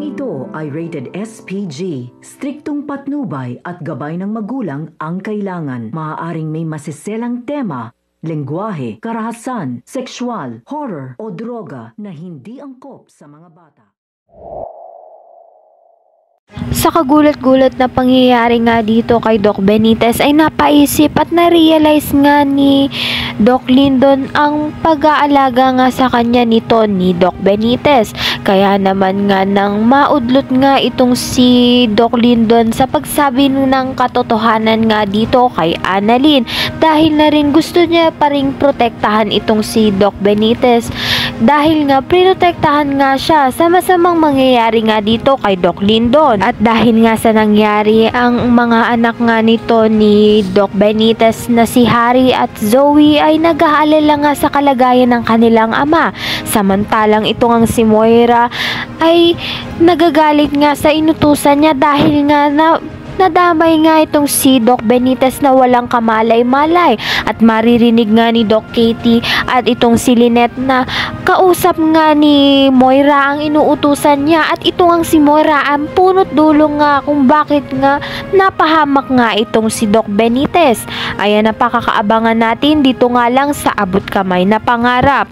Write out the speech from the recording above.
ito ay rated SPG. Striktong patnubay at gabay ng magulang ang kailangan. Maaaring may masiselang tema, lengguwahe, karahasan, sexual, horror o droga na hindi angkop sa mga bata. Sa kagulat-gulat na pangyayari nga dito kay Doc Benitez ay napaisip at na-realize nga ni Doc Lyndon ang pag-aalaga nga sa kanya nito ni Doc Benitez. Kaya naman nga nang maudlot nga itong si Doc Lyndon sa pagsabi ng katotohanan nga dito kay Annalyn, dahil na rin gusto niya pa ring protektahan itong si Doc Benitez, dahil nga prinotektahan nga siya sa masamang mangyayari nga dito kay Doc Lyndon. At dahil nga sa nangyari, ang mga anak nga nito ni Doc Benitez na si Harry at Zoe ay nag-aalala nga sa kalagayan ng kanilang ama. Samantalang ito ngang si Moira ay nagagalit nga sa inutusan niya dahil nga nadamay nga itong si Doc Benitez na walang kamalay-malay. At maririnig nga ni Doc Katie at itong si Lynette na kausap nga ni Moira ang inuutusan niya, at ito ang si Moira ang punot dulo nga kung bakit nga napahamak nga itong si Doc Benitez. Ayan, napakakaabangan natin dito nga lang sa Abot Kamay na Pangarap.